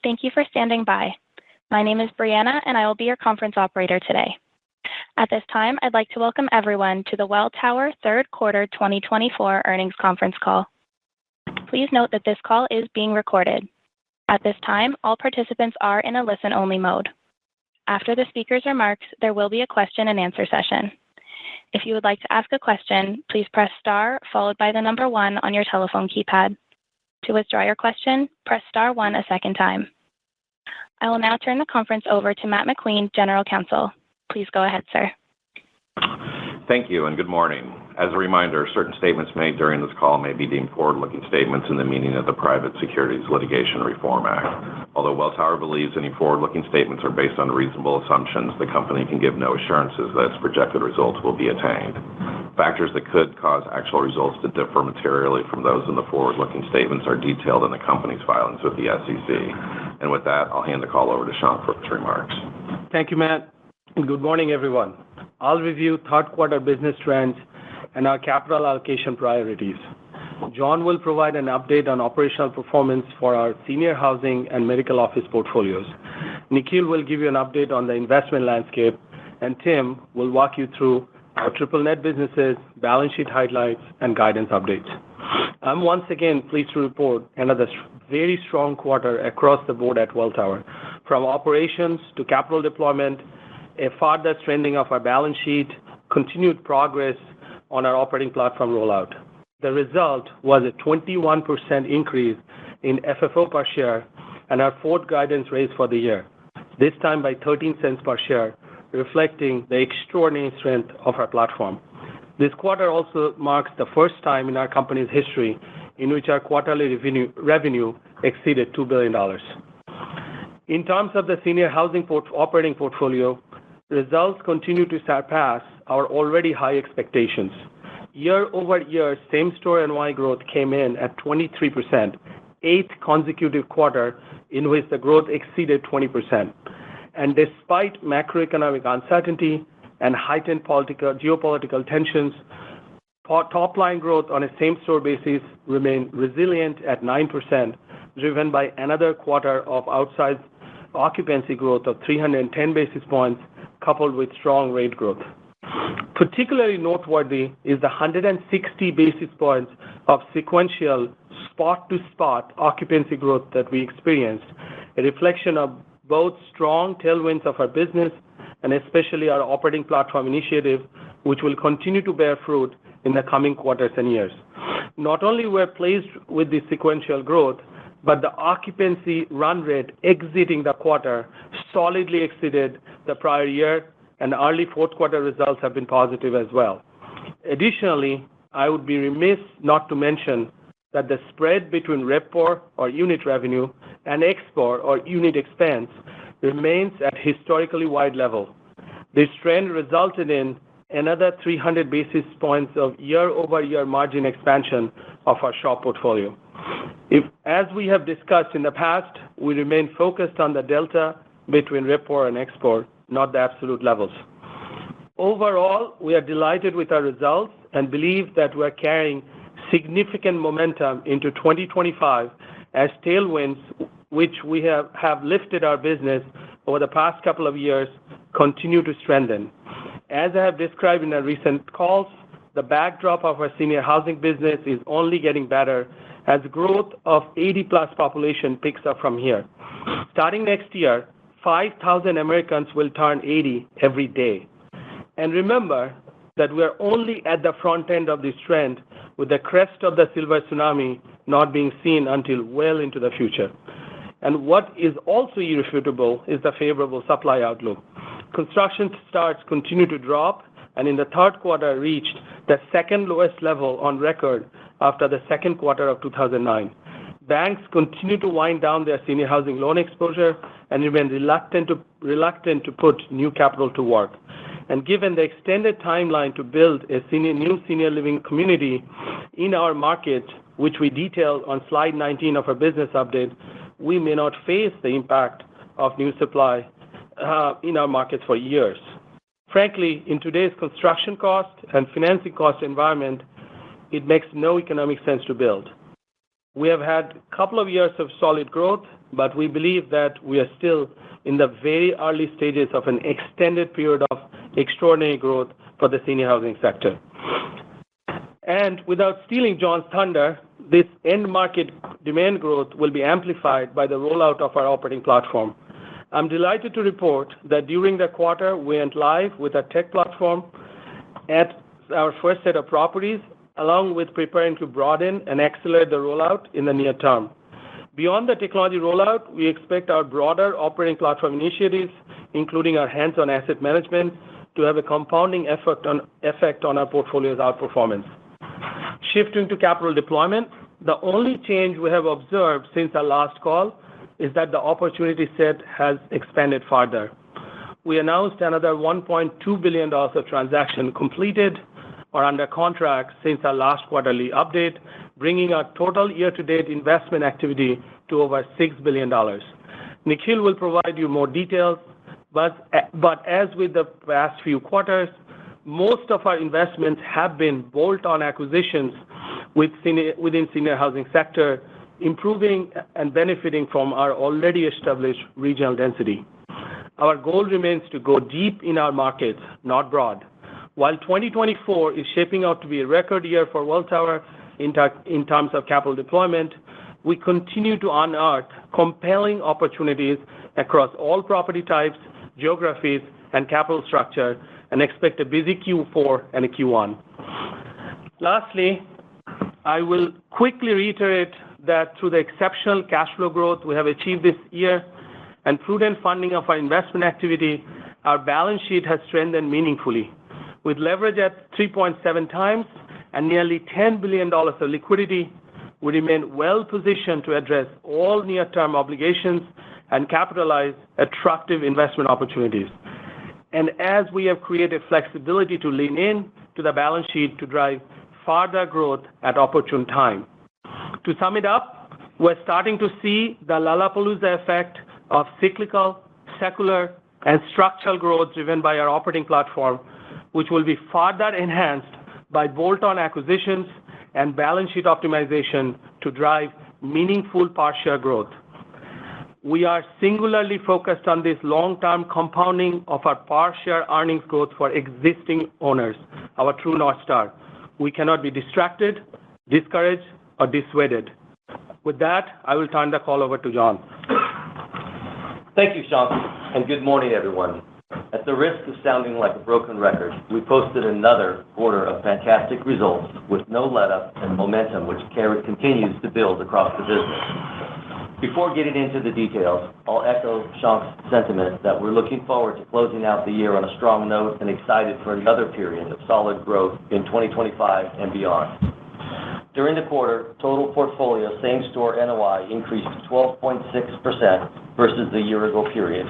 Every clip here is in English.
Thank you for standing by. My name is Brianna, and I will be your conference operator today. At this time, I'd like to welcome everyone to the Welltower Third Quarter 2024 Earnings Conference Call. Please note that this call is being recorded. At this time, all participants are in a listen-only mode. After the speaker's remarks, there will be a question-and-answer session. If you would like to ask a question, please press star followed by the number 1 on your telephone keypad. To withdraw your question, press star 1 a second time. I will now turn the conference over to Matt McQueen, General Counsel. Please go ahead, sir. Thank you and good morning. As a reminder, certain statements made during this call may be deemed forward-looking statements in the meaning of the Private Securities Litigation Reform Act. Although Welltower believes any forward-looking statements are based on reasonable assumptions, the company can give no assurances that its projected results will be attained. Factors that could cause actual results to differ materially from those in the forward-looking statements are detailed in the company's filings with the SEC. And with that, I'll hand the call over to Shankh for his remarks. Thank you, Matt. And good morning, everyone. I'll review third quarter business trends and our capital allocation priorities. John will provide an update on operational performance for our senior housing and medical office portfolios. Nikhil will give you an update on the investment landscape, and Tim will walk you through our triple net businesses, balance sheet highlights, and guidance updates. I'm once again pleased to report another very strong quarter across the board at Welltower, from operations to capital deployment, a further strengthening of our balance sheet, continued progress on our operating platform rollout. The result was a 21% increase in FFO per share and our fourth guidance raise for the year, this time by 13 cents per share, reflecting the extraordinary strength of our platform. This quarter also marks the first time in our company's history in which our quarterly revenue exceeded $2 billion. In terms of the senior housing operating portfolio, results continue to surpass our already high expectations. Year-over-year, same-store NOI growth came in at 23%, eighth consecutive quarter in which the growth exceeded 20%. And despite macroeconomic uncertainty and heightened geopolitical tensions, top-line growth on a same-store basis remained resilient at 9%, driven by another quarter of outsized occupancy growth of 310 basis points, coupled with strong rate growth. Particularly noteworthy is the 160 basis points of sequential spot-to-spot occupancy growth that we experienced, a reflection of both strong tailwinds of our business and especially our operating platform initiative, which will continue to bear fruit in the coming quarters and years. Not only were we pleased with the sequential growth, but the occupancy run rate exiting the quarter solidly exceeded the prior year, and early fourth quarter results have been positive as well. Additionally, I would be remiss not to mention that the spread between RevPOR or unit revenue and ExPOR or unit expense remains at historically wide level. This trend resulted in another 300 basis points of year-over-year margin expansion of our SHOP portfolio. As we have discussed in the past, we remain focused on the delta between RevPOR and ExPOR, not the absolute levels. Overall, we are delighted with our results and believe that we are carrying significant momentum into 2025 as tailwinds, which we have lifted our business over the past couple of years, continue to strengthen. As I have described in our recent calls, the backdrop of our senior housing business is only getting better as growth of 80-plus population picks up from here. Starting next year, 5,000 Americans will turn 80 every day. And remember that we are only at the front end of this trend, with the crest of the silver tsunami not being seen until well into the future. And what is also irrefutable is the favorable supply outlook. Construction starts continue to drop, and in the third quarter reached the second lowest level on record after the second quarter of 2009. Banks continue to wind down their senior housing loan exposure and remain reluctant to put new capital to work. And given the extended timeline to build a new senior living community in our market, which we detail on slide 19 of our business update, we may not face the impact of new supply in our markets for years. Frankly, in today's construction cost and financing cost environment, it makes no economic sense to build. We have had a couple of years of solid growth, but we believe that we are still in the very early stages of an extended period of extraordinary growth for the senior housing sector. And without stealing John's thunder, this end market demand growth will be amplified by the rollout of our operating platform. I'm delighted to report that during the quarter, we went live with a tech platform at our first set of properties, along with preparing to broaden and accelerate the rollout in the near term. Beyond the technology rollout, we expect our broader operating platform initiatives, including our hands-on asset management, to have a compounding effect on our portfolio's outperformance. Shifting to capital deployment, the only change we have observed since our last call is that the opportunity set has expanded further. We announced another $1.2 billion of transaction completed or under contract since our last quarterly update, bringing our total year-to-date investment activity to over $6 billion. Nikhil will provide you more details, but as with the past few quarters, most of our investments have been bolt-on acquisitions within senior housing sector, improving and benefiting from our already established regional density. Our goal remains to go deep in our markets, not broad. While 2024 is shaping out to be a record year for Welltower in terms of capital deployment, we continue to unearth compelling opportunities across all property types, geographies, and capital structure, and expect a busy Q4 and a Q1. Lastly, I will quickly reiterate that through the exceptional cash flow growth we have achieved this year and prudent funding of our investment activity, our balance sheet has strengthened meaningfully. With leverage at 3.7 times and nearly $10 billion of liquidity, we remain well-positioned to address all near-term obligations and capitalize attractive investment opportunities. And as we have created flexibility to lean in to the balance sheet to drive further growth at opportune time. To sum it up, we're starting to see the Lollapalooza effect of cyclical, secular, and structural growth driven by our operating platform, which will be further enhanced by bolt-on acquisitions and balance sheet optimization to drive meaningful per-share growth. We are singularly focused on this long-term compounding of our per-share earnings growth for existing owners, our true North Star. We cannot be distracted, discouraged, or dissuaded. With that, I will turn the call over to John. Thank you, Shankh, and good morning, everyone. At the risk of sounding like a broken record, we posted another quarter of fantastic results with no let-up and momentum, which continues to build across the business. Before getting into the details, I'll echo Shankh's sentiment that we're looking forward to closing out the year on a strong note and excited for another period of solid growth in 2025 and beyond. During the quarter, total portfolio same-store NOI increased 12.6% versus the year-ago period,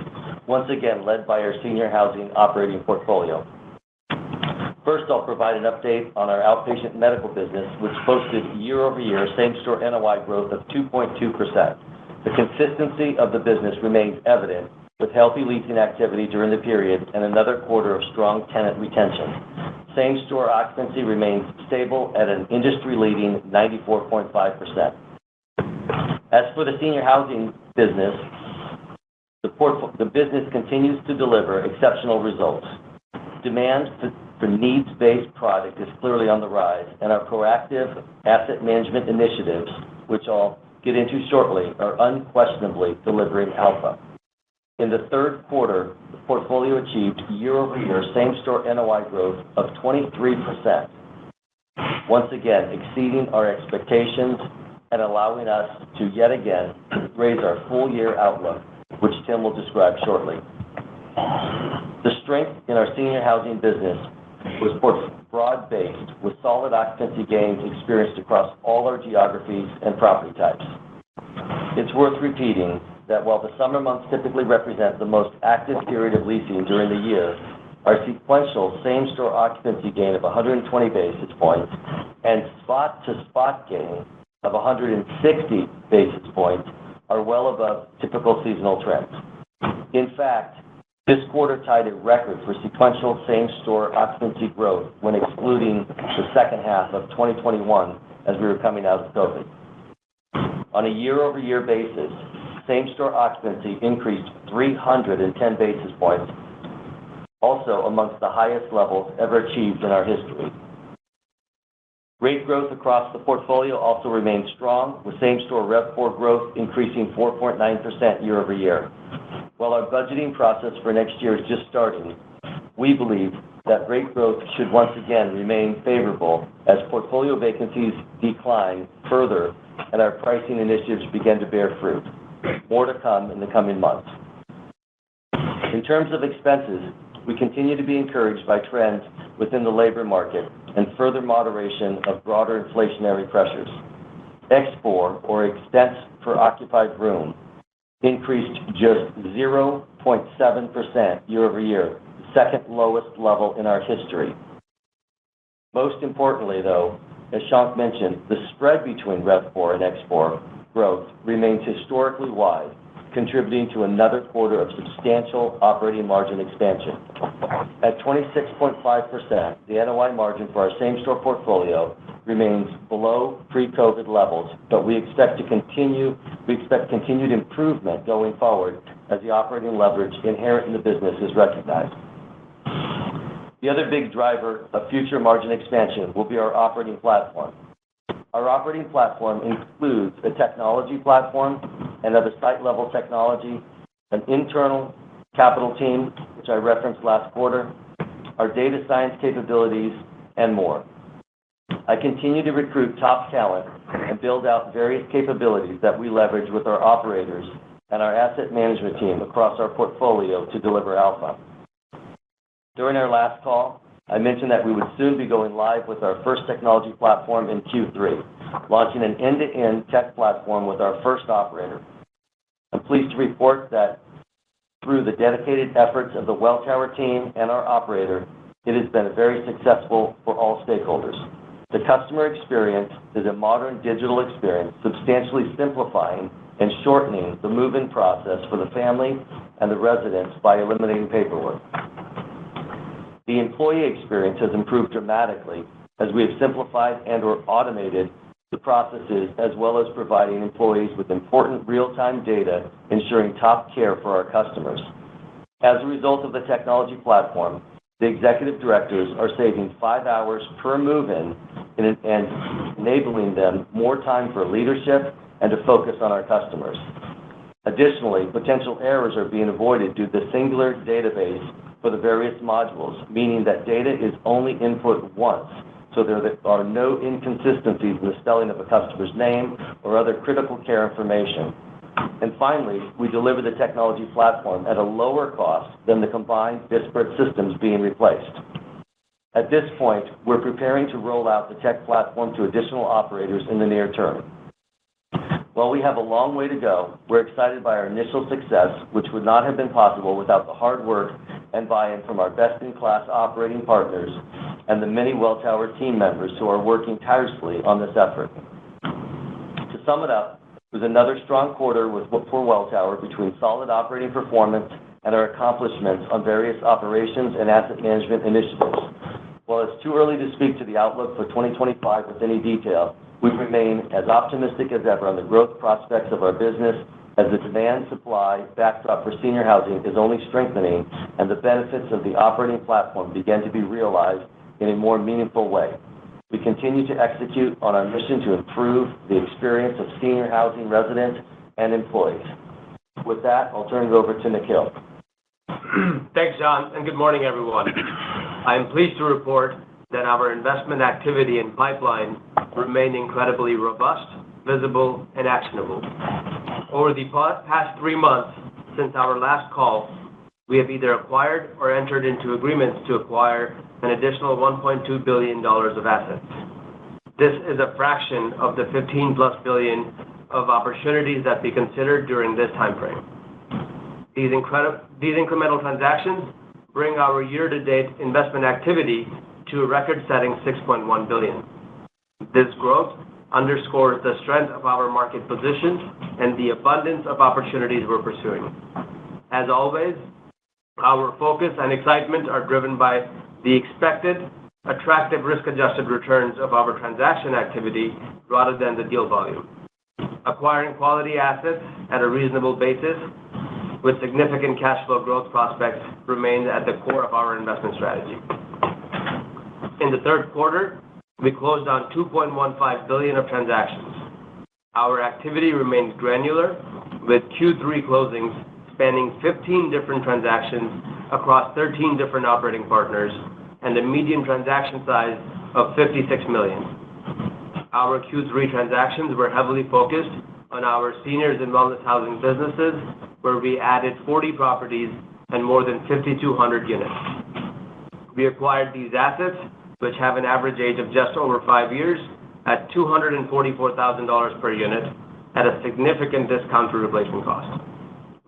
once again led by our senior housing operating portfolio. First, I'll provide an update on our outpatient medical business, which posted year-over-year same-store NOI growth of 2.2%. The consistency of the business remains evident, with healthy leasing activity during the period and another quarter of strong tenant retention. Same-store occupancy remains stable at an industry-leading 94.5%. As for the senior housing business, the business continues to deliver exceptional results. Demand for needs-based product is clearly on the rise, and our proactive asset management initiatives, which I'll get into shortly, are unquestionably delivering alpha. In the third quarter, the portfolio achieved year-over-year same-store NOI growth of 23%, once again exceeding our expectations and allowing us to yet again raise our full-year outlook, which Tim will describe shortly. The strength in our senior housing business was broad-based, with solid occupancy gains experienced across all our geographies and property types. It's worth repeating that while the summer months typically represent the most active period of leasing during the year, our sequential same-store occupancy gain of 120 basis points and spot-to-spot gain of 160 basis points are well above typical seasonal trends. In fact, this quarter tied a record for sequential same-store occupancy growth when excluding the second half of 2021 as we were coming out of COVID. On a year-over-year basis, same-store occupancy increased 310 basis points, also amongst the highest levels ever achieved in our history. Rate growth across the portfolio also remained strong, with same-store RevPOR growth increasing 4.9% year over year. While our budgeting process for next year is just starting, we believe that rate growth should once again remain favorable as portfolio vacancies decline further and our pricing initiatives begin to bear fruit. More to come in the coming months. In terms of expenses, we continue to be encouraged by trends within the labor market and further moderation of broader inflationary pressures. ExPOR, or expense per occupied room, increased just 0.7% year over year, the second lowest level in our history. Most importantly, though, as Shank mentioned, the spread between RevPOR and ExPOR growth remains historically wide, contributing to another quarter of substantial operating margin expansion. At 26.5%, the NOI margin for our same-store portfolio remains below pre-COVID levels, but we expect continued improvement going forward as the operating leverage inherent in the business is recognized. The other big driver of future margin expansion will be our operating platform. Our operating platform includes a technology platform and other site-level technology, an internal capital team, which I referenced last quarter, our data science capabilities, and more. I continue to recruit top talent and build out various capabilities that we leverage with our operators and our asset management team across our portfolio to deliver alpha. During our last call, I mentioned that we would soon be going live with our first technology platform in Q3, launching an end-to-end tech platform with our first operator. I'm pleased to report that through the dedicated efforts of the Welltower team and our operator, it has been very successful for all stakeholders. The customer experience is a modern digital experience, substantially simplifying and shortening the move-in process for the family and the residents by eliminating paperwork. The employee experience has improved dramatically as we have simplified and/or automated the processes, as well as providing employees with important real-time data, ensuring top care for our customers. As a result of the technology platform, the executive directors are saving 5 hours per move-in and enabling them more time for leadership and to focus on our customers. Additionally, potential errors are being avoided due to the singular database for the various modules, meaning that data is only input once, so there are no inconsistencies in the spelling of a customer's name or other critical care information. And finally, we deliver the technology platform at a lower cost than the combined disparate systems being replaced. At this point, we're preparing to roll out the tech platform to additional operators in the near term. While we have a long way to go, we're excited by our initial success, which would not have been possible without the hard work and buy-in from our best-in-class operating partners and the many Welltower team members who are working tirelessly on this effort. To sum it up, it was another strong quarter for Welltower between solid operating performance and our accomplishments on various operations and asset management initiatives. While it's too early to speak to the outlook for 2025 with any detail, we remain as optimistic as ever on the growth prospects of our business as the demand-supply backdrop for senior housing is only strengthening and the benefits of the operating platform begin to be realized in a more meaningful way. We continue to execute on our mission to improve the experience of senior housing residents and employees. With that, I'll turn it over to Nikhil. Thanks, John, and good morning, everyone. I am pleased to report that our investment activity and pipeline remain incredibly robust, visible, and actionable. Over the past 3 months since our last call, we have either acquired or entered into agreements to acquire an additional $1.2 billion of assets. This is a fraction of the $15+ billion of opportunities that we considered during this time frame. These incremental transactions bring our year-to-date investment activity to a record-setting $6.1 billion. This growth underscores the strength of our market position and the abundance of opportunities we're pursuing. As always, our focus and excitement are driven by the expected attractive risk-adjusted returns of our transaction activity rather than the deal volume. Acquiring quality assets at a reasonable basis with significant cash flow growth prospects remains at the core of our investment strategy. In the third quarter, we closed on $2.15 billion of transactions. Our activity remains granular, with Q3 closings spanning 15 different transactions across 13 different operating partners and a median transaction size of $56 million. Our Q3 transactions were heavily focused on our seniors and wellness housing businesses, where we added 40 properties and more than 5,200 units. We acquired these assets, which have an average age of just over 5 years, at $244,000 per unit at a significant discount to replacement cost.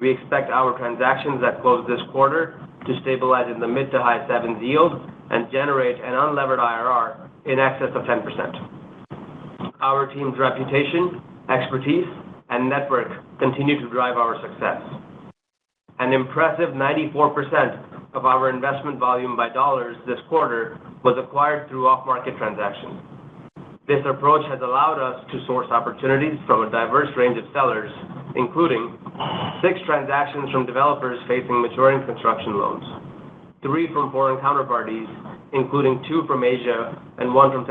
We expect our transactions that close this quarter to stabilize in the mid to high sevens yield and generate an unlevered IRR in excess of 10%. Our team's reputation, expertise, and network continue to drive our success. An impressive 94% of our investment volume by dollars this quarter was acquired through off-market transactions. This approach has allowed us to source opportunities from a diverse range of sellers, including 6 transactions from developers facing maturing construction loans, 3 from foreign counterparties, including 2 from Asia and 1 from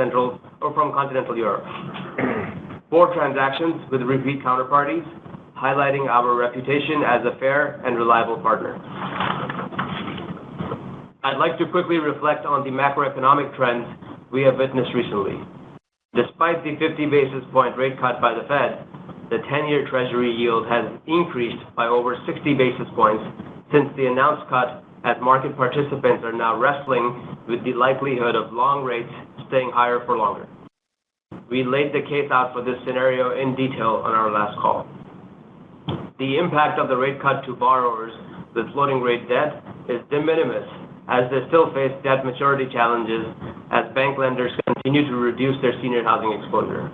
continental Europe, 4 transactions with repeat counterparties, highlighting our reputation as a fair and reliable partner. I'd like to quickly reflect on the macroeconomic trends we have witnessed recently. Despite the 50 basis point rate cut by the Fed, the 10-year Treasury yield has increased by over 60 basis points since the announced cut, as market participants are now wrestling with the likelihood of long rates staying higher for longer. We laid the case out for this scenario in detail on our last call. The impact of the rate cut to borrowers with floating rate debt is de minimis, as they still face debt maturity challenges as bank lenders continue to reduce their senior housing exposure.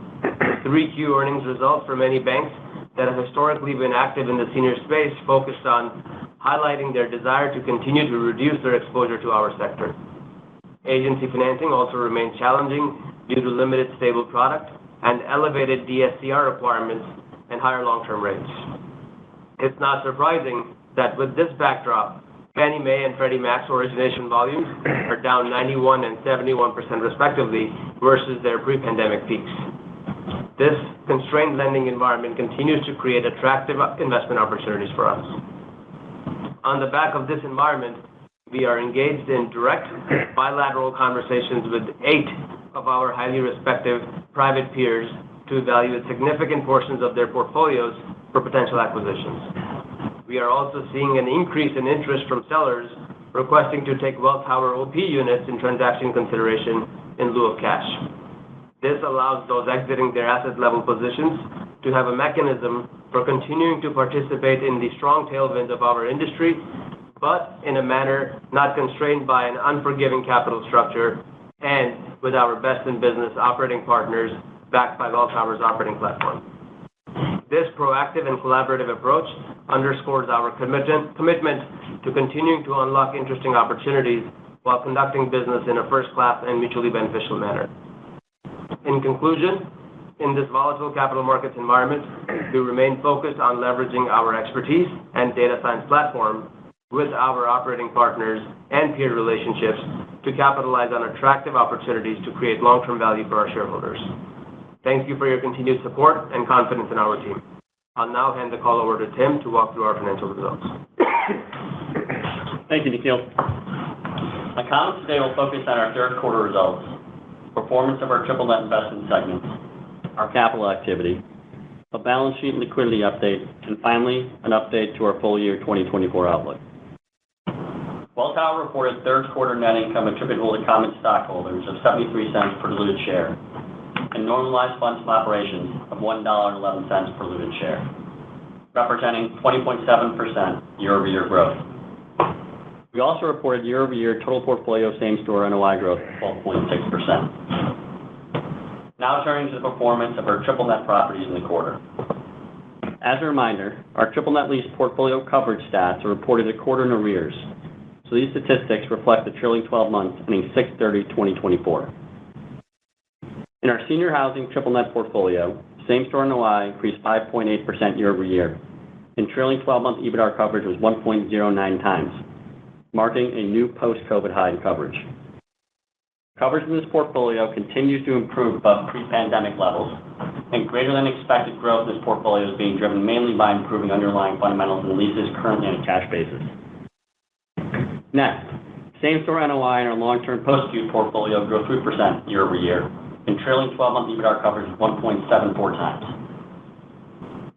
3Q earnings results for many banks that have historically been active in the senior space focused on highlighting their desire to continue to reduce their exposure to our sector. Agency financing also remains challenging due to limited stable product and elevated DSCR requirements and higher long-term rates. It's not surprising that with this backdrop, Fannie Mae and Freddie Mac's origination volumes are down 91% and 71% respectively versus their pre-pandemic peaks. This constrained lending environment continues to create attractive investment opportunities for us. On the back of this environment, we are engaged in direct bilateral conversations with 8 of our highly respected private peers to evaluate significant portions of their portfolios for potential acquisitions. We are also seeing an increase in interest from sellers requesting to take Welltower OP units in transaction consideration in lieu of cash. This allows those exiting their asset-level positions to have a mechanism for continuing to participate in the strong tailwinds of our industry, but in a manner not constrained by an unforgiving capital structure and with our best-in-business operating partners backed by Welltower's operating platform. This proactive and collaborative approach underscores our commitment to continuing to unlock interesting opportunities while conducting business in a first-class and mutually beneficial manner. In conclusion, in this volatile capital markets environment, we remain focused on leveraging our expertise and data science platform with our operating partners and peer relationships to capitalize on attractive opportunities to create long-term value for our shareholders. Thank you for your continued support and confidence in our team. I'll now hand the call over to Tim to walk through our financial results. Thank you, Nikhil. My comments today will focus on our third quarter results, performance of our triple net investment segments, our capital activity, a balance sheet and liquidity update, and finally, an update to our full year 2024 outlook. Welltower reported third quarter net income attributable to common stockholders of 73 cents per diluted share, and normalized funds from operations of $1.11 per diluted share, representing 20.7% year-over-year growth. We also reported year-over-year total portfolio same-store NOI growth of 12.6%. Now turning to the performance of our triple net properties in the quarter. As a reminder, our triple net lease portfolio coverage stats are reported a quarter in arrears, so these statistics reflect the trailing 12 months ending 6/30/2024. In our senior housing triple net portfolio, same-store NOI increased 5.8% year-over-year, and trailing 12-month EBITDA coverage was 1.09 times, marking a new post-COVID high in coverage. Coverage in this portfolio continues to improve above pre-pandemic levels, and greater than expected growth in this portfolio is being driven mainly by improving underlying fundamentals and leases currently on a cash basis. Next, same-store NOI in our long-term post-acute portfolio grew 3% year-over-year, and trailing 12-month EBITDA coverage was 1.74 times.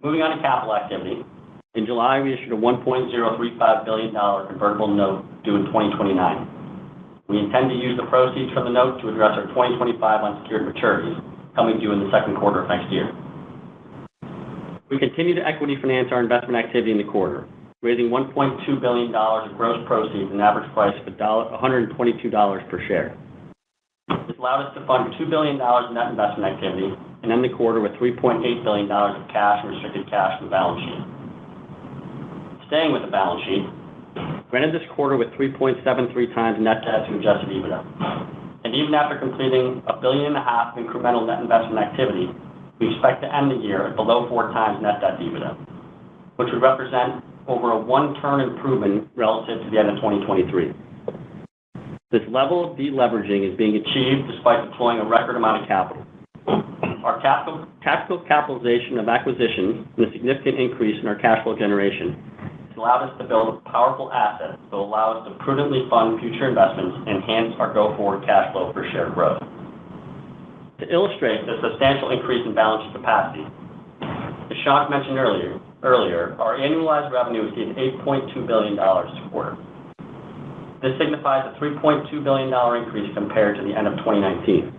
Moving on to capital activity, in July we issued a $1.035 billion convertible note due in 2029. We intend to use the proceeds from the note to address our 2025 unsecured maturities, coming due in the second quarter of next year. We continue to equity finance our investment activity in the quarter, raising $1.2 billion of gross proceeds at an average price of $122 per share. This allowed us to fund $2 billion in net investment activity and end the quarter with $3.8 billion of cash and restricted cash on the balance sheet. Staying with the balance sheet, we ended this quarter with 3.73 times net debt to adjusted EBITDA. And even after completing $1.5 billion incremental net investment activity, we expect to end the year at below 4 times net debt to EBITDA, which would represent over a one-turn improvement relative to the end of 2023. This level of deleveraging is being achieved despite deploying a record amount of capital. Our tactical capitalization of acquisitions and a significant increase in our cash flow generation has allowed us to build a powerful asset that will allow us to prudently fund future investments and enhance our go-forward cash flow per share growth. To illustrate the substantial increase in balance sheet capacity, as Shankh mentioned earlier, our annualized revenue exceeded $8.2 billion this quarter. This signifies a $3.2 billion increase compared to the end of 2019,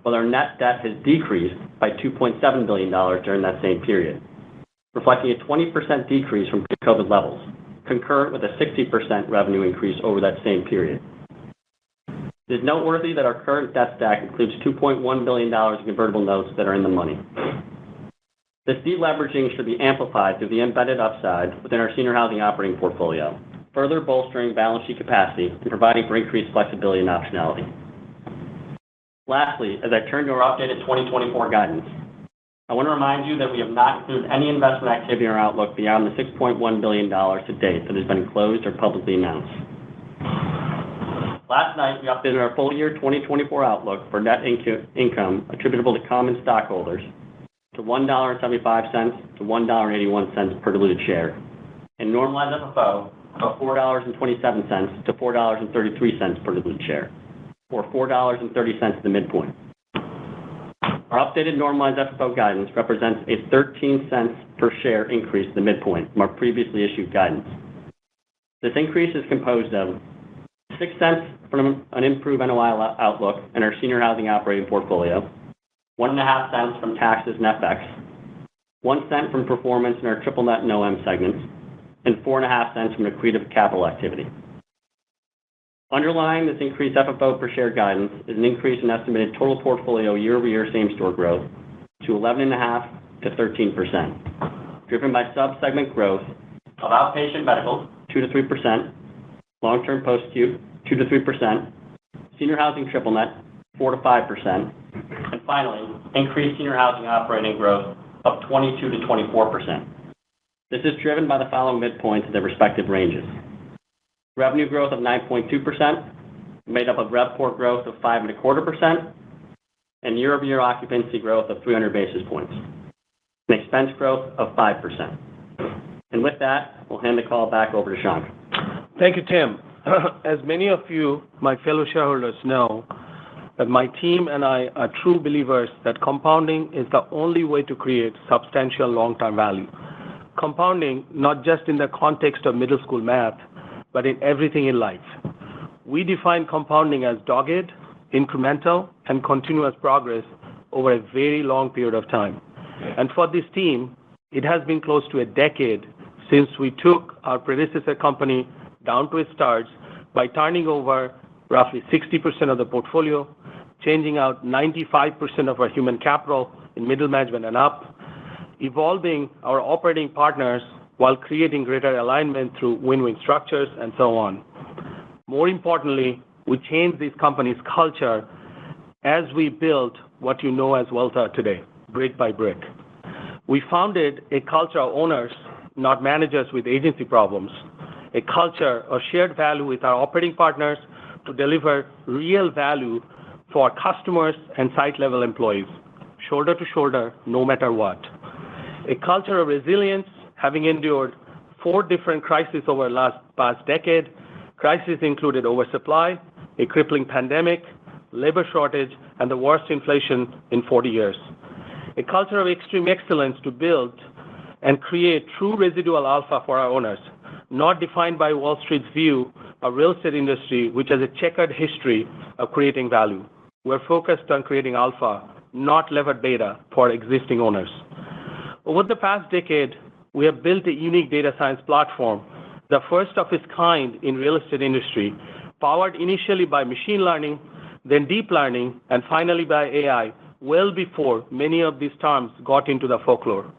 while our net debt has decreased by $2.7 billion during that same period, reflecting a 20% decrease from pre-COVID levels, concurrent with a 60% revenue increase over that same period. It is noteworthy that our current debt stack includes $2.1 billion in convertible notes that are in the money. This deleveraging should be amplified through the embedded upside within our senior housing operating portfolio, further bolstering balance sheet capacity and providing for increased flexibility and optionality. Lastly, as I turn to our updated 2024 guidance, I want to remind you that we have not included any investment activity in our outlook beyond the $6.1 billion to date that has been closed or publicly announced. Last night, we updated our full year 2024 outlook for net income attributable to common stockholders to $1.75 to $1.81 per diluted share, and normalized FFO of $4.27 to $4.33 per diluted share, or $4.30 at the midpoint. Our updated normalized FFO guidance represents a 13 cents per share increase at the midpoint from our previously issued guidance. This increase is composed of 6 cents from an improved NOI outlook in our senior housing operating portfolio, 1.5 cents from taxes and FX, 1 cent from performance in our triple net and OM segments, and 4.5 cents from accretive capital activity. Underlying this increased FFO per share guidance is an increase in estimated total portfolio year-over-year same-store growth to 11.5% to 13%, driven by sub-segment growth of outpatient medical, 2 to 3%, long-term post-acute, 2 to 3%, senior housing triple net, 4 to 5%, and finally, increased senior housing operating growth of 22 to 24%. This is driven by the following midpoints of their respective ranges. Revenue growth of 9.2%, made up of RevPOR growth of 5.25%, and year-over-year occupancy growth of 300 basis points, and expense growth of 5%. And with that, we'll hand the call back over to Shankh. Thank you, Tim. As many of you, my fellow shareholders, know, that my team and I are true believers that compounding is the only way to create substantial long-term value. Compounding not just in the context of middle school math, but in everything in life. We define compounding as dogged, incremental, and continuous progress over a very long period of time. And for this team, it has been close to a decade since we took our predecessor company down to its studs by turning over roughly 60% of the portfolio, changing out 95% of our human capital in middle management and up, evolving our operating partners while creating greater alignment through win-win structures, and so on. More importantly, we changed this company's culture as we built what you know as Welltower today, brick by brick. We founded a culture of owners, not managers with agency problems, a culture of shared value with our operating partners to deliver real value for our customers and site-level employees, shoulder to shoulder, no matter what. A culture of resilience, having endured 4 different crises over the past decade. Crises included oversupply, a crippling pandemic, labor shortage, and the worst inflation in 40 years. A culture of extreme excellence to build and create true residual alpha for our owners, not defined by Wall Street's view of real estate industry, which has a checkered history of creating value. We're focused on creating alpha, not levered beta for existing owners. Over the past decade, we have built a unique data science platform, the first of its kind in real estate industry, powered initially by machine learning, then deep learning, and finally by AI, well before many of these terms got into the folklore.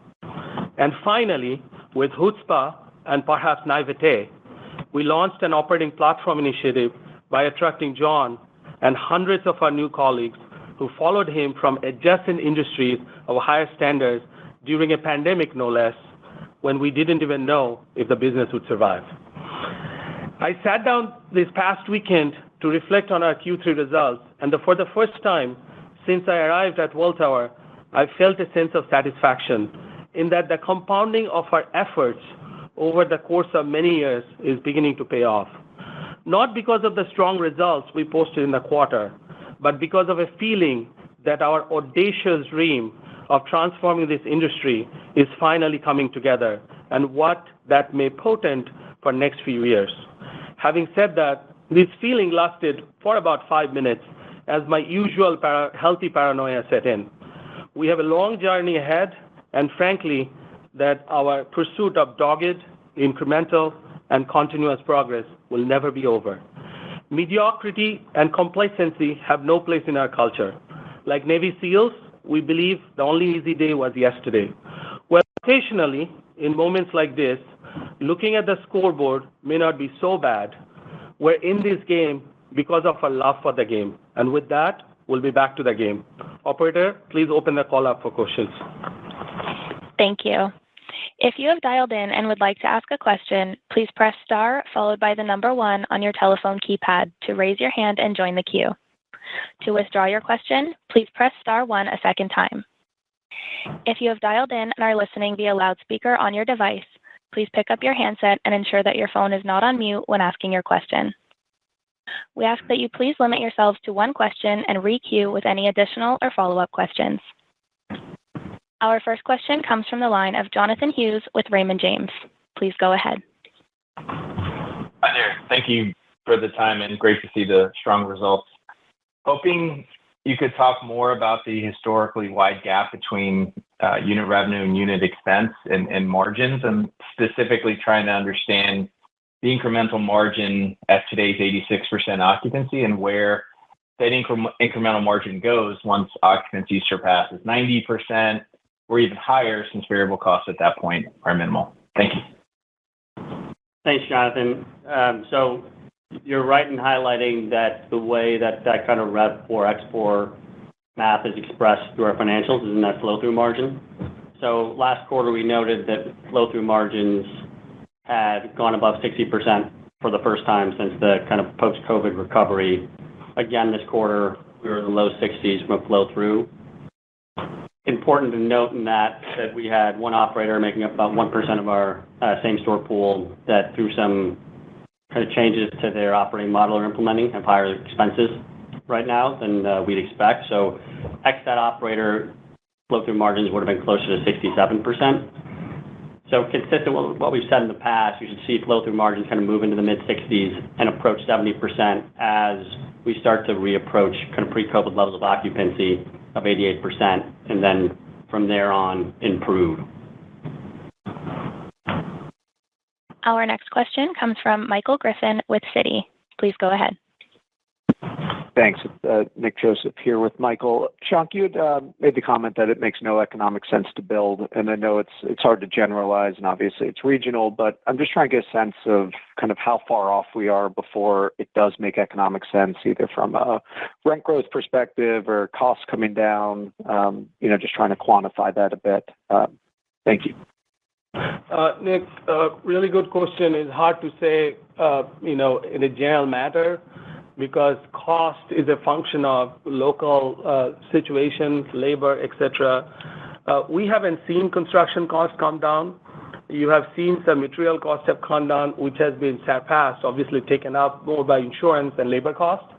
And finally, with chutzpah and perhaps naivete, we launched an operating platform initiative by attracting John and hundreds of our new colleagues who followed him from adjacent industries of higher standards during a pandemic, no less, when we didn't even know if the business would survive. I sat down this past weekend to reflect on our Q3 results, and for the first time since I arrived at Welltower, I felt a sense of satisfaction in that the compounding of our efforts over the course of many years is beginning to pay off. Not because of the strong results we posted in the quarter, but because of a feeling that our audacious dream of transforming this industry is finally coming together, and what that may portend for next few years. Having said that, this feeling lasted for about 5 minutes as my usual healthy paranoia set in. We have a long journey ahead, and frankly, that our pursuit of dogged, incremental, and continuous progress will never be over. Mediocrity and complacency have no place in our culture. Like Navy SEALs, we believe the only easy day was yesterday. Well, occasionally, in moments like this, looking at the scoreboard may not be so bad. We're in this game because of our love for the game. And with that, we'll be back to the game. Operator, please open the call up for questions. Thank you. If you have dialed in and would like to ask a question, please press star followed by the number 1 on your telephone keypad to raise your hand and join the queue. To withdraw your question, please press star 1 a second time. If you have dialed in and are listening via loudspeaker on your device, please pick up your handset and ensure that your phone is not on mute when asking your question. We ask that you please limit yourselves to 1 question and re-queue with any additional or follow-up questions. Our first question comes from the line of Jonathan Hughes with Raymond James. Please go ahead. Hi there. Thank you for the time and great to see the strong results. Hoping you could talk more about the historically wide gap between unit revenue and unit expense and margins, and specifically trying to understand the incremental margin at today's 86% occupancy and where that incremental margin goes once occupancy surpasses 90% or even higher, since variable costs at that point are minimal. Thank you. Thanks, Jonathan. So you're right in highlighting that the way that kind of RevPOR math is expressed through our financials is in that flow-through margin. So last quarter, we noted that flow-through margins had gone above 60% for the first time since the kind of post-COVID recovery. Again, this quarter, we were in the low 60s from a flow-through. Important to note in that we had one operator making up about 1% of our same-store pool that through some kind of changes to their operating model are implementing have higher expenses right now than we'd expect. So ex that operator, flow-through margins would have been closer to 67%. So consistent with what we've said in the past, you should see flow-through margins kind of move into the mid-60s and approach 70% as we start to reapproach kind of pre-COVID levels of occupancy of 88%, and then from there on, improve. Our next question comes from Michael Griffin with Citi. Please go ahead. Thanks. Nick Joseph here with Michael. Shankh, you had made the comment that it makes no economic sense to build, and I know it's hard to generalize, and obviously it's regional, but I'm just trying to get a sense of kind of how far off we are before it does make economic sense, either from a rent growth perspective or costs coming down, just trying to quantify that a bit. Thank you. Nick, really good question. It's hard to say, in a general matter, because cost is a function of local situations, labor, etc. We haven't seen construction costs come down. You have seen some material costs have come down, which has been surpassed, obviously taken up more by insurance and labor costs.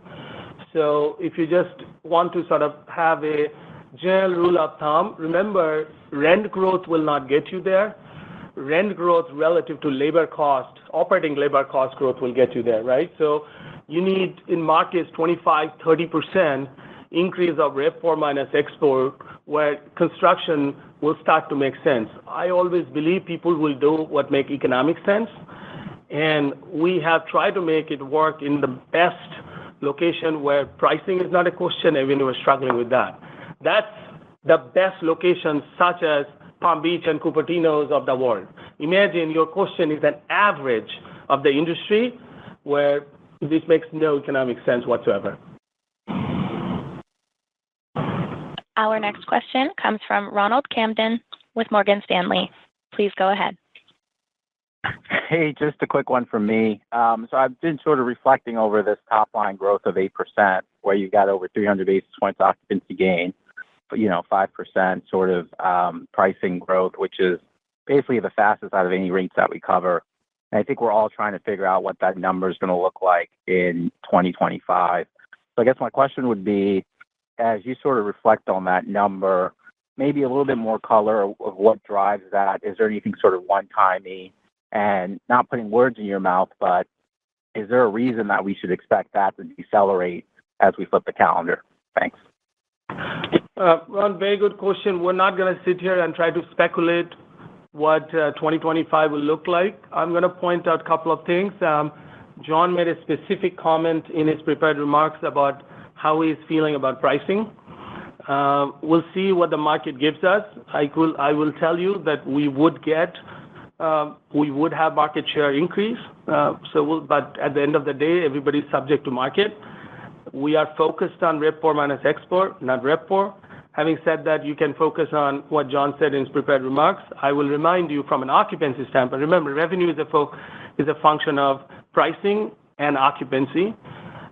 So if you just want to sort of have a general rule of thumb, remember, rent growth will not get you there. Rent growth relative to labor cost, operating labor cost growth will get you there, right? So you need, in markets, 25-30% increase of RevPOR minus export, where construction will start to make sense. I always believe people will do what make economic sense, and we have tried to make it work in the best location where pricing is not a question, even we're struggling with that. That's the best locations, such as Palm Beach and Cupertino's of the world. Imagine your question is an average of the industry where this makes no economic sense whatsoever. Our next question comes from Ronald Camden with Morgan Stanley. Please go ahead. Hey, just a quick one from me. So I've been sort of reflecting over this top line growth of 8%, where you got over 300 basis points occupancy gain, 5% sort of pricing growth, which is basically the fastest out of any REITs that we cover. And I think we're all trying to figure out what that number is going to look like in 2025. So I guess my question would be, as you sort of reflect on that number, maybe a little bit more color of what drives that. Is there anything sort of one-timey? And not putting words in your mouth, but is there a reason that we should expect that to decelerate as we flip the calendar? Thanks. Ron, very good question. We're not going to sit here and try to speculate what 2025 will look like. I'm going to point out a couple of things. John made a specific comment in his prepared remarks about how he's feeling about pricing. We'll see what the market gives us. I will tell you that we would have market share increase. But at the end of the day, everybody's subject to market. We are focused on RevPOR minus export, not RevPOR. Having said that, you can focus on what John said in his prepared remarks. I will remind you from an occupancy standpoint. Remember, revenue is a function of pricing and occupancy.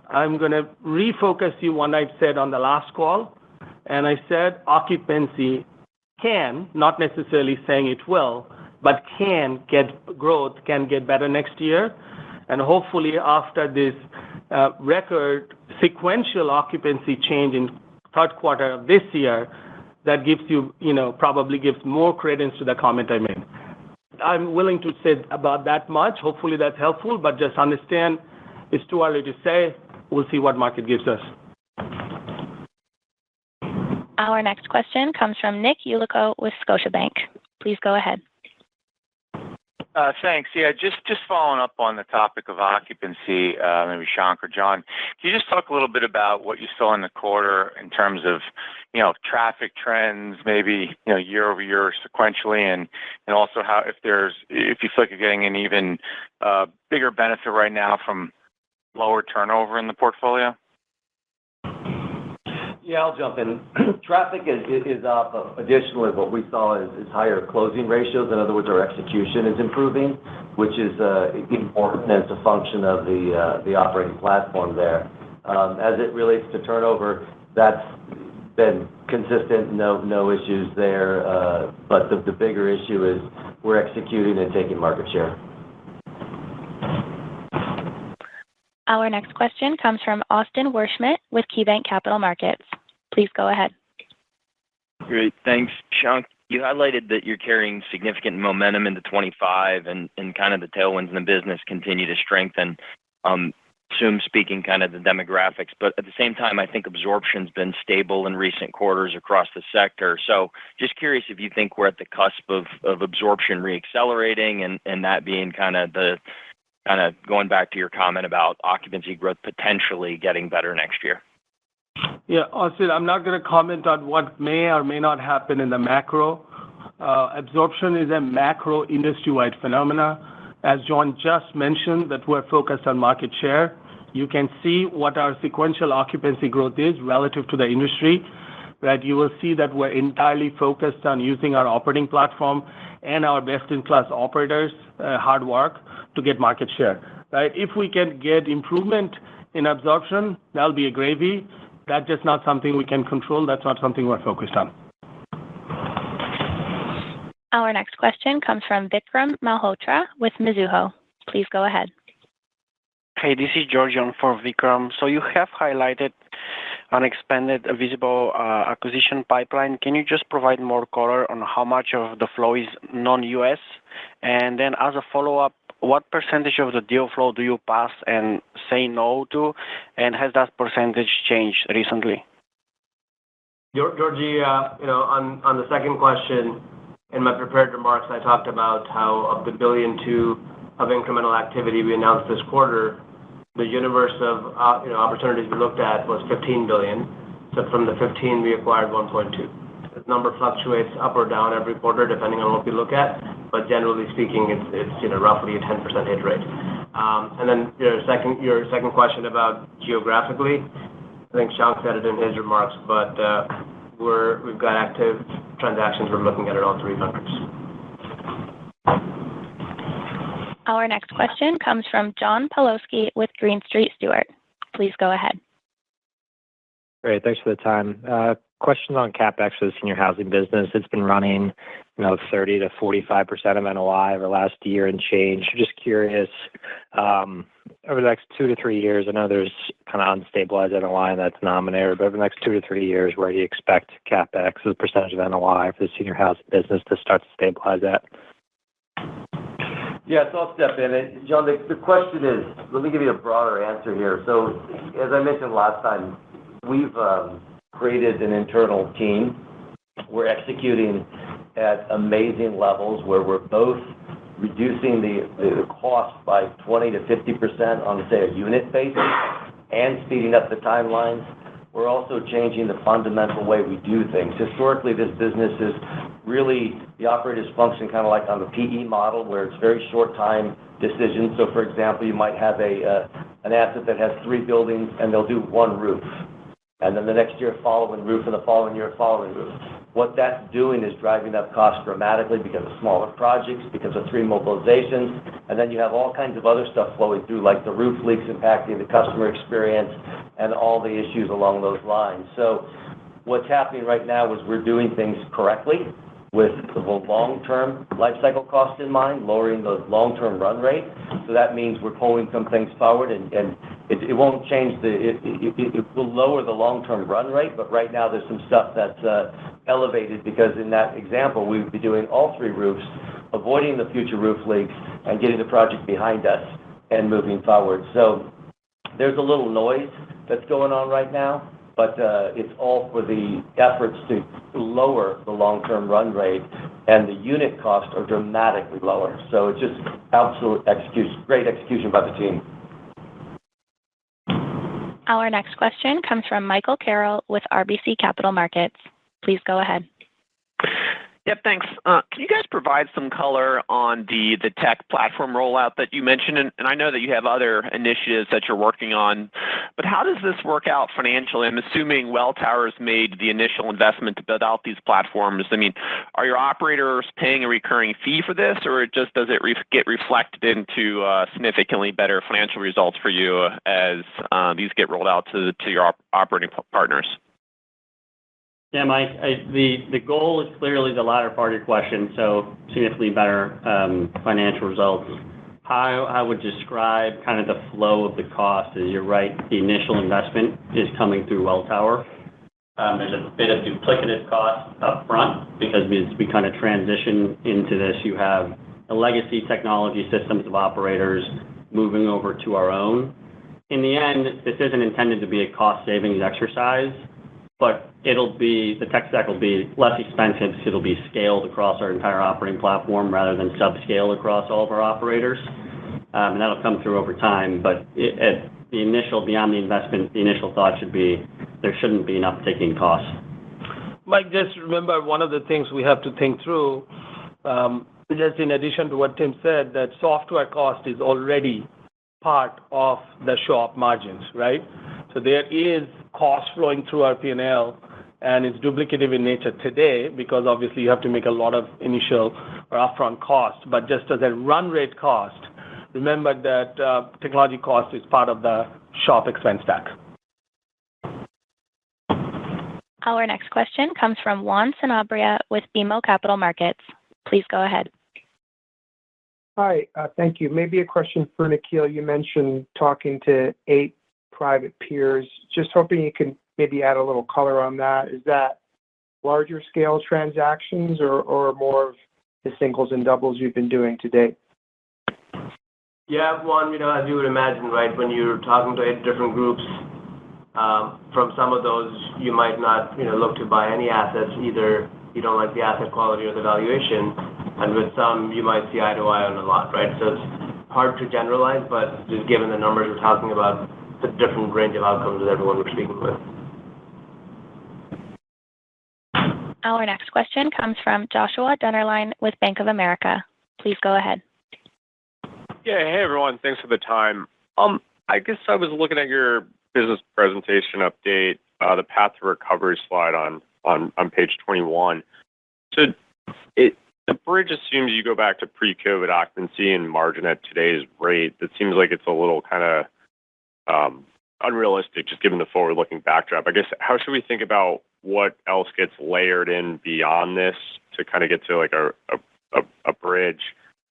I'm going to refocus you what I said on the last call, and I said occupancy can, not necessarily saying it will, but can get growth, can get better next year, and hopefully after this record sequential occupancy change in third quarter of this year, that gives you, probably gives more credence to the comment I made. I'm willing to say about that much. Hopefully that's helpful, but just understand it's too early to say. We'll see what market gives us. Our next question comes from Nick Yulico with Scotiabank. Please go ahead. Thanks. Yeah, just following up on the topic of occupancy, maybe Shankh or John, can you just talk a little bit about what you saw in the quarter in terms of, traffic trends, maybe, year over year sequentially, and also how, if you feel like you're getting an even bigger benefit right now from lower turnover in the portfolio? Yeah, I'll jump in. Traffic is up. Additionally, what we saw is higher closing ratios. In other words, our execution is improving, which is important as a function of the operating platform there. As it relates to turnover, that's been consistent, no issues there. But the bigger issue is we're executing and taking market share. Our next question comes from Austin Wurschmidt with KeyBanc Capital Markets. Please go ahead. Great. Thanks, Shankh. You highlighted that you're carrying significant momentum into 25 and kind of the tailwinds in the business continue to strengthen. Assume speaking kind of the demographics, but at the same time, I think absorption's been stable in recent quarters across the sector. So just curious if you think we're at the cusp of absorption reaccelerating and that being kind of going back to your comment about occupancy growth potentially getting better next year. Yeah, Austin, I'm not going to comment on what may or may not happen in the macro. Absorption is a macro industry-wide phenomena. As John just mentioned, that we're focused on market share. You can see what our sequential occupancy growth is relative to the industry. Right? You will see that we're entirely focused on using our operating platform and our best-in-class operators' hard work to get market share. Right? If we can get improvement in absorption, that'll be a gravy. That's just not something we can control. That's not something we're focused on. Our next question comes from Vikram Malhotra with Mizuho. Please go ahead. Hey, this is George on for Vikram. So you have highlighted an expanded visible acquisition pipeline. Can you just provide more color on how much of the flow is non-U.S.? And then as a follow-up, what percentage of the deal flow do you pass and say no to? And has that percentage changed recently? Georgie, on the second question, in my prepared remarks, I talked about how of the $1.2 billion of incremental activity we announced this quarter, the universe of opportunities we looked at was $15 billion. So from the 15, we acquired 1.2. This number fluctuates up or down every quarter depending on what we look at, but generally speaking, it's roughly a 10% hit rate. And then your second question about geographically, I think Shank said it in his remarks, but we've got active transactions we're looking at all three countries. Our next question comes from John Pawlowski with Green Street Stewart. Please go ahead. Great. Thanks for the time. Questions on CapEx for the senior housing business. It's been running, 30 to 45% of NOI over the last year and change. Just curious, over the next 2 to 3 years, I know there's kind of unstabilized NOI in that denominator, but over the next 2 to 3 years, where do you expect CapEx as a percentage of NOI for the senior housing business to start to stabilize at? Yeah, so I'll step in. John, the question is, let me give you a broader answer here. So as I mentioned last time, we've created an internal team. We're executing at amazing levels where we're both reducing the cost by 20 to 50% on, say, a unit basis and speeding up the timelines. We're also changing the fundamental way we do things. Historically, this business is really, the operators function kind of like on the PE model where it's very short time decisions. So, for example, you might have an asset that has 3 buildings and they'll do 1 roof. And then the next year, following roof, and the following year, following roof. What that's doing is driving up costs dramatically because of smaller projects, because of 3 mobilizations, and then you have all kinds of other stuff flowing through, like the roof leaks impacting the customer experience and all the issues along those lines. So what's happening right now is we're doing things correctly with the long-term life cycle cost in mind, lowering the long-term run rate. So that means we're pulling some things forward, and it won't change it will lower the long-term run rate, but right now there's some stuff that's elevated because in that example, we would be doing all 3 roofs, avoiding the future roof leaks, and getting the project behind us and moving forward. So there's a little noise that's going on right now, but it's all for the efforts to lower the long-term run rate, and the unit costs are dramatically lower. So it's just absolute execution, great execution by the team. Our next question comes from Michael Carroll with RBC Capital Markets. Please go ahead. Yep, thanks. Can you guys provide some color on the tech platform rollout that you mentioned? And I know that you have other initiatives that you're working on, but how does this work out financially? I'm assuming Welltower has made the initial investment to build out these platforms. I mean, are your operators paying a recurring fee for this, or does it get reflected into significantly better financial results for you as these get rolled out to your operating partners? Yeah, Mike, the goal is clearly the latter part of your question, so significantly better financial results. How I would describe kind of the flow of the cost is, you're right, the initial investment is coming through Welltower. There's a bit of duplicative cost up front because as we kind of transition into this, you have a legacy technology systems of operators moving over to our own. In the end, this isn't intended to be a cost savings exercise, but the tech stack will be less expensive, so it'll be scaled across our entire operating platform rather than subscale across all of our operators. And that'll come through over time, but beyond the investment, the initial thought should be there shouldn't be an uptick in costs. Mike, just remember one of the things we have to think through, just in addition to what Tim said, that software cost is already part of the shop margins, right? So there is cost flowing through our P&L, and it's duplicative in nature today because obviously you have to make a lot of initial or upfront cost. But just as a run rate cost, remember that technology cost is part of the shop expense stack. Our next question comes from Juan Sanabria with BMO Capital Markets. Please go ahead. Hi, thank you. Maybe a question for Nikhil. You mentioned talking to 8 private peers. Just hoping you can maybe add a little color on that. Is that larger scale transactions or more of the singles and doubles you've been doing to date? Yeah, Juan, as you would imagine, right, when you're talking to 8 different groups, from some of those, you might not, look to buy any assets. Either you don't like the asset quality or the valuation, and with some, you might see eye to eye on a lot, right? So it's hard to generalize, but just given the numbers we're talking about, the different range of outcomes with everyone we're speaking with. Our next question comes from Joshua Dennerlein with Bank of America. Please go ahead. Yeah, hey everyone, thanks for the time. I guess I was looking at your business presentation update, the path to recovery slide on page 21. So the bridge assumes you go back to pre-COVID occupancy and margin at today's rate. That seems like it's a little kind of unrealistic, just given the forward-looking backdrop. I guess how should we think about what else gets layered in beyond this to kind of get to like a bridge,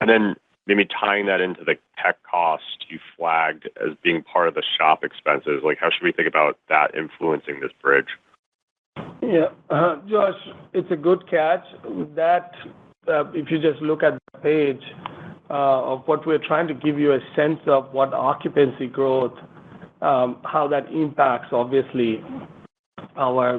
and then maybe tying that into the tech cost you flagged as being part of the shop expenses? Like, how should we think about that influencing this bridge? Yeah, Josh, it's a good catch. That if you just look at the page of what we're trying to give you a sense of what occupancy growth, how that impacts obviously our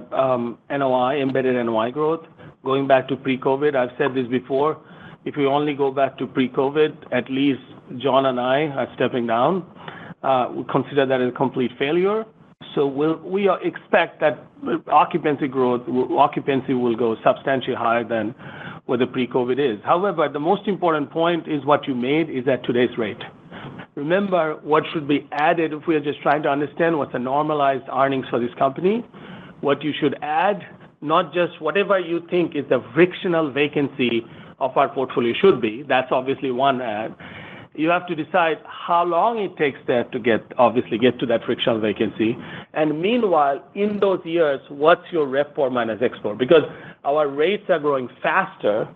NOI, embedded NOI growth, going back to pre-COVID. I've said this before. If we only go back to pre-COVID, at least John and I are stepping down. We consider that a complete failure. So we expect that occupancy will go substantially higher than what the pre-COVID is. However, the most important point is what you made is at today's rate. Remember, what should be added if we are just trying to understand what's a normalized earnings for this company, what you should add, not just whatever you think is the frictional vacancy of our portfolio should be. That's obviously one add. You have to decide how long it takes that to get to that frictional vacancy. And meanwhile, in those years, what's your RevPOR minus ExPOR? Because our rates are growing faster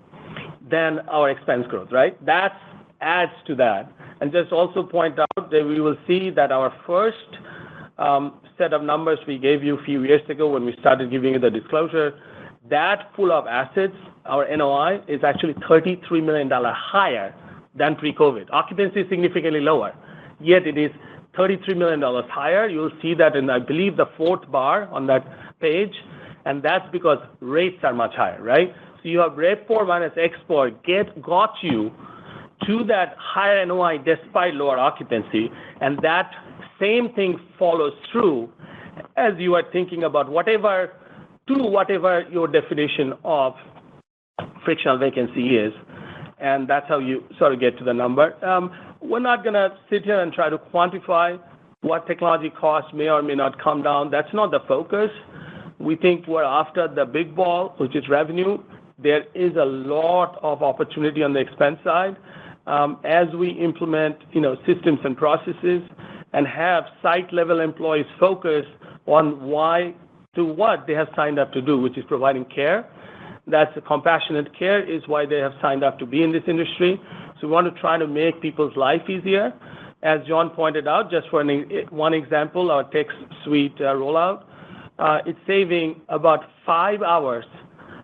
than our expense growth, right? That adds to that. And just also point out that we will see that our first set of numbers we gave you a few years ago when we started giving you the disclosure, that pool of assets, our NOI, is actually $33 million higher than pre-COVID. Occupancy is significantly lower, yet it is $33 million higher. You'll see that in, I believe, the 4th bar on that page, and that's because rates are much higher, right? So you have RevPOR minus ExPOR got you to that higher NOI despite lower occupancy, and that same thing follows through as you are thinking about whatever your definition of frictional vacancy is, and that's how you sort of get to the number. We're not going to sit here and try to quantify what technology costs may or may not come down. That's not the focus. We think we're after the big ball, which is revenue. There is a lot of opportunity on the expense side as we implement, systems and processes and have site-level employees focus on what they have signed up to do, which is providing care. That's a compassionate care is why they have signed up to be in this industry. So we want to try to make people's life easier. As John pointed out, just for one example, our tech suite rollout, it's saving about 5 hours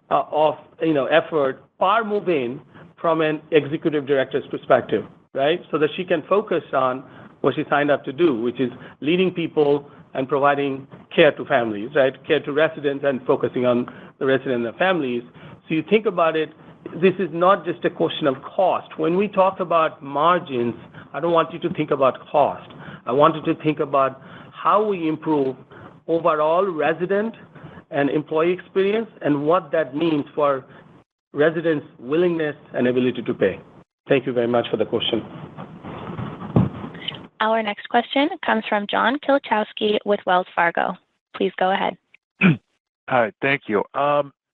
of effort per move-in from an executive director's perspective, right? So that she can focus on what she signed up to do, which is leading people and providing care to families, right? Care to residents and focusing on the residents and their families. So you think about it, this is not just a question of cost. When we talk about margins, I don't want you to think about cost. I want you to think about how we improve overall resident and employee experience and what that means for residents' willingness and ability to pay. Thank you very much for the question. Our next question comes from John Kilichowski with Wells Fargo. Please go ahead. Hi, thank you.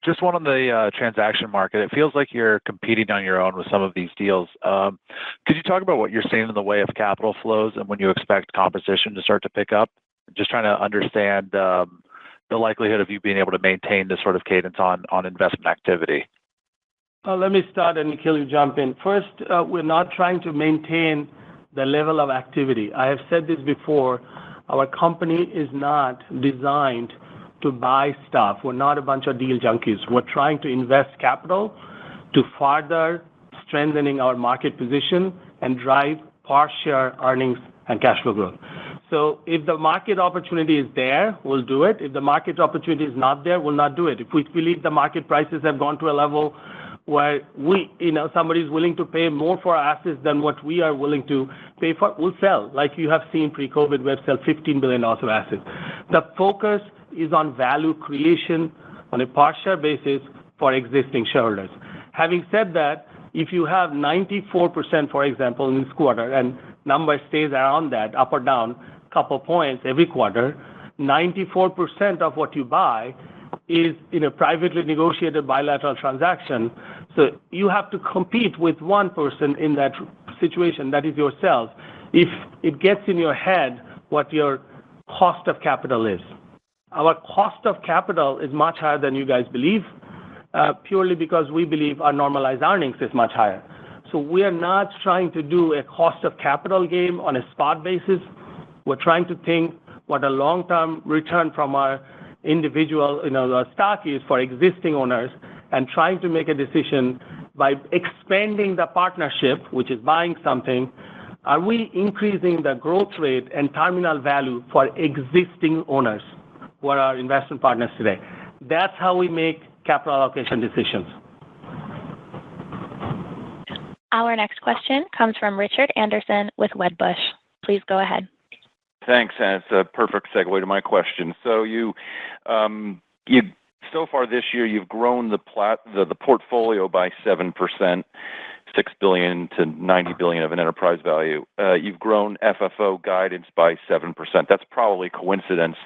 Just one on the transaction market. It feels like you're competing on your own with some of these deals. Could you talk about what you're seeing in the way of capital flows and when you expect competition to start to pick up? Just trying to understand the likelihood of you being able to maintain this sort of cadence on investment activity. Let me start, and Nikhil, you jump in. First, we're not trying to maintain the level of activity. I have said this before. Our company is not designed to buy stuff. We're not a bunch of deal junkies. We're trying to invest capital to further strengthening our market position and drive per share earnings and cash flow growth. So if the market opportunity is there, we'll do it. If the market opportunity is not there, we'll not do it. If we believe the market prices have gone to a level where somebody's willing to pay more for our assets than what we are willing to pay for, we'll sell. Like you have seen pre-COVID, we've sold $15 billion of assets. The focus is on value creation on a per share basis for existing shareholders. Having said that, if you have 94%, for example, in this quarter, and number stays around that, up or down, couple points every quarter, 94% of what you buy is in a privately negotiated bilateral transaction. So you have to compete with one person in that situation, that is yourself, if it gets in your head what your cost of capital is. Our cost of capital is much higher than you guys believe, purely because we believe our normalized earnings is much higher. So we are not trying to do a cost of capital game on a spot basis. We're trying to think what a long-term return from our individual stock is for existing owners and trying to make a decision by expanding the partnership, which is buying something. Are we increasing the growth rate and terminal value for existing owners who are our investment partners today? That's how we make capital allocation decisions. Our next question comes from Richard Anderson with Wedbush. Please go ahead. Thanks, and it's a perfect segue to my question. So so far this year, you've grown the portfolio by 7%, $6 billion to $90 billion of an enterprise value. You've grown FFO guidance by 7%. That's probably coincidence,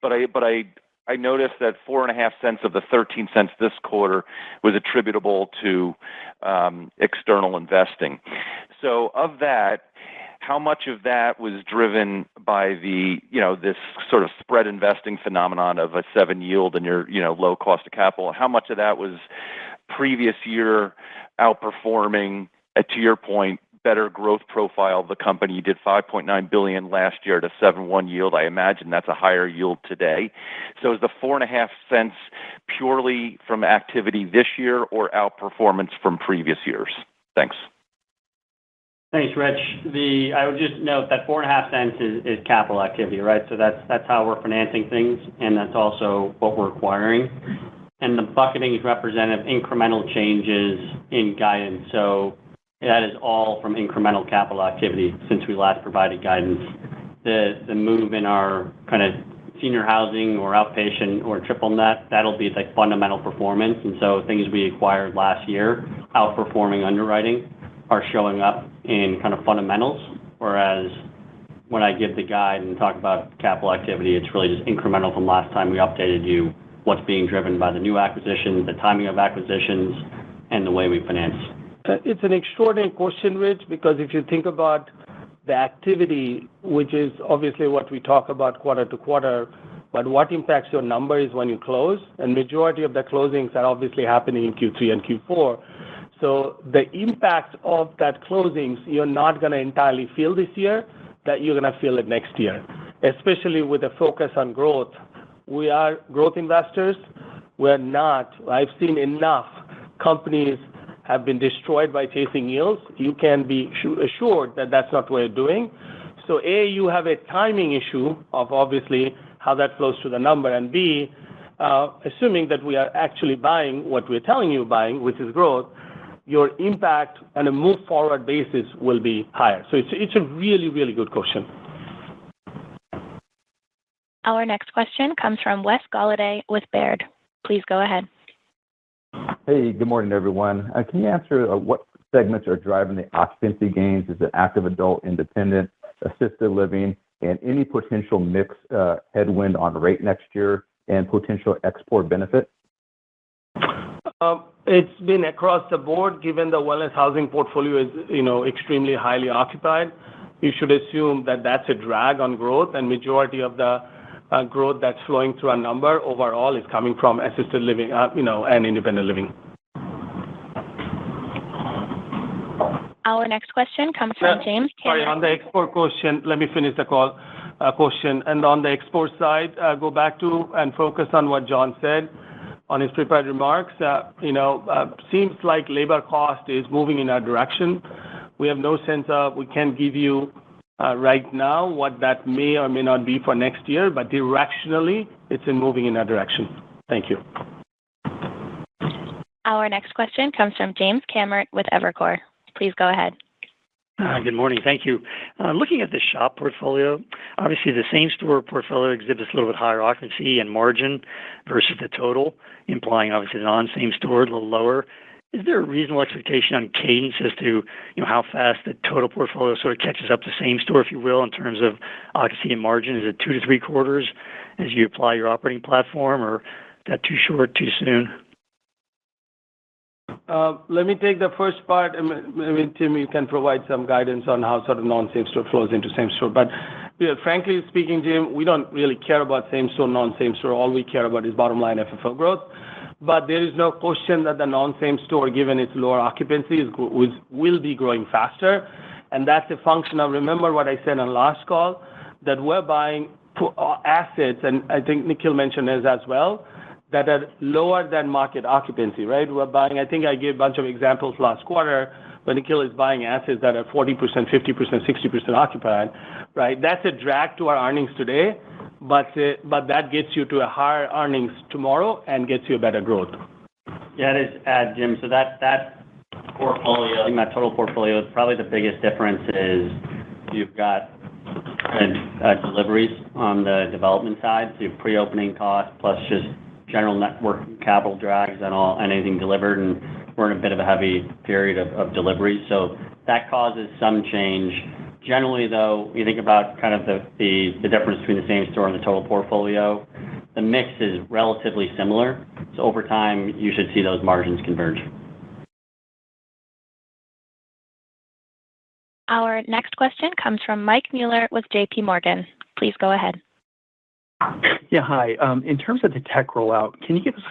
but I noticed that 4.5 cents of the 13 cents this quarter was attributable to external investing. So of that, how much of that was driven by this sort of spread investing phenomenon of a 7 yield and your low cost of capital? How much of that was previous year outperforming, to your point, better growth profile of the company? You did $5.9 billion last year at a 7.1 yield. I imagine that's a higher yield today. So is the 4.5 cents purely from activity this year or outperformance from previous years? Thanks. Thanks, Rich. I would just note that 4.5 cents is capital activity, right? So that's how we're financing things, and that's also what we're acquiring. And the bucketing is representative of incremental changes in guidance. So that is all from incremental capital activity since we last provided guidance. The move in our kind of senior housing or outpatient or triple net, that'll be like fundamental performance. And so things we acquired last year, outperforming underwriting, are showing up in kind of fundamentals, whereas when I give the guide and talk about capital activity, it's really just incremental from last time we updated you, what's being driven by the new acquisitions, the timing of acquisitions, and the way we finance. It's an extraordinary question, Rich, because if you think about the activity, which is obviously what we talk about quarter to quarter, but what impacts your number is when you close, and majority of the closings are obviously happening in Q3 and Q4. So the impact of that closings, you're not going to entirely feel this year, that you're going to feel it next year, especially with a focus on growth. We are growth investors. We're not. I've seen enough companies have been destroyed by chasing yields. You can be assured that that's not what you're doing. So A, you have a timing issue of obviously how that flows to the number, and B, assuming that we are actually buying what we're telling you buying, which is growth, your impact on a move forward basis will be higher. So it's a really, really good question. Our next question comes from Wes Golladay with Baird. Please go ahead. Hey, good morning, everyone. Can you answer what segments are driving the occupancy gains? Is it active adult, independent, assisted living, and any potential mix headwind on rate next year and potential export benefit? It's been across the board. Given the wellness housing portfolio is, extremely highly occupied, you should assume that that's a drag on growth, and majority of the growth that's flowing through our number overall is coming from assisted living, and independent living. Our next question comes from James Cameron. Sorry, on the export question, let me finish the question. And on the export side, go back to and focus on what John said on his prepared remarks. Seems like labor cost is moving in our direction. We have no sense of, we can't give you right now what that may or may not be for next year, but directionally, it's moving in our direction. Thank you. Our next question comes from James Cameron with Evercore. Please go ahead. Good morning. Thank you. Looking at the SHOP portfolio, obviously the same-store portfolio exhibits a little bit higher occupancy and margin versus the total, implying obviously the non-same-store a little lower. Is there a reasonable expectation on cadence as to how fast the total portfolio sort of catches up to same-store, if you will, in terms of occupancy and margin? Is it 2 to 3 quarters as you apply your operating platform, or is that too short, too soon? Let me take the first part, and maybe Tim, you can provide some guidance on how sort of non-same-store flows into same-store. But frankly speaking, Jim, we don't really care about same-store, non-same-store. All we care about is bottom line FFO growth. But there is no question that the non-same-store, given its lower occupancy, will be growing faster. And that's a function of, remember what I said on last call, that we're buying assets, and I think Nikhil mentioned this as well, that are lower than market occupancy, right? We're buying, I think I gave a bunch of examples last quarter, but Nikhil is buying assets that are 40%, 50%, 60% occupied, right? That's a drag to our earnings today, but that gets you to a higher earnings tomorrow and gets you a better growth. Yeah, it is, Jim. So that portfolio, in that total portfolio, probably the biggest difference is you've got deliveries on the development side, so your pre-opening costs plus just general network capital drags and anything delivered, and we're in a bit of a heavy period of delivery, so that causes some change. Generally, though, you think about kind of the difference between the same store and the total portfolio, the mix is relatively similar, so over time, you should see those margins converge. Our next question comes from Mike Mueller with JP Morgan. Please go ahead. Yeah, hi. In terms of the tech rollout, can you give us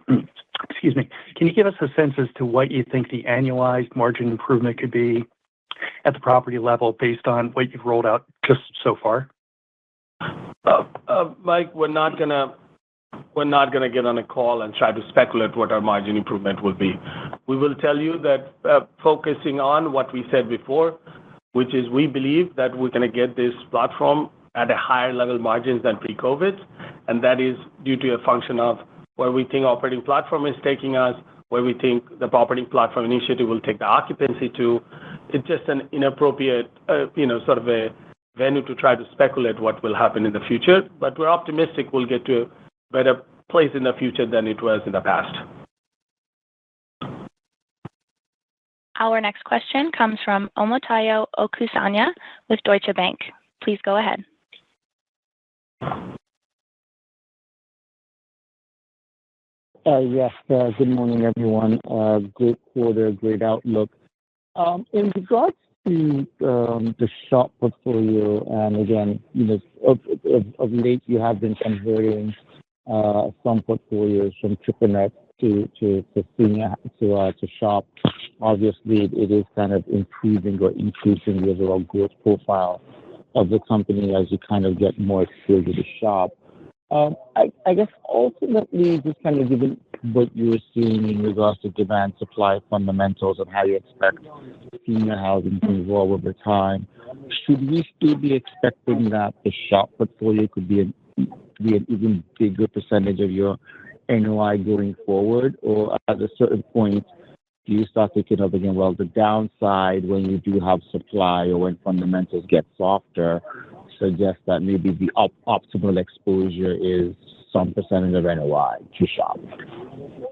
Can you give us a sense as to what you think the annualized margin improvement could be at the property level based on what you've rolled out just so far? Mike, we're not gonna get on a call and try to speculate what our margin improvement will be. We will tell you that focusing on what we said before, which is we believe that we're going to get this platform at a higher level margins than pre-COVID, and that is due to a function of where we think operating platform is taking us, where we think the operating platform initiative will take the occupancy to. It's just an inappropriate, sort of a venue to try to speculate what will happen in the future, but we're optimistic we'll get to a better place in the future than it was in the past. Our next question comes from Omotayo Okusanya with Deutsche Bank. Please go ahead. Yes, good morning, everyone. Great quarter, great outlook. In regards to the SHOP portfolio, and again, of late you have been converting some portfolios from triple net to senior to SHOP. Obviously, it is kind of improving or increasing the overall growth profile of the company as you kind of get more exposure to SHOP. I guess ultimately, just kind of given what you were seeing in regards to demand supply fundamentals and how you expect senior housing to evolve over time, should we still be expecting that the SHOP portfolio could be an even bigger percentage of your NOI going forward? Or at a certain point, do you start thinking of, again, well, the downside when you do have supply or when fundamentals get softer, suggest that maybe the optimal exposure is some percentage of NOI to SHOP?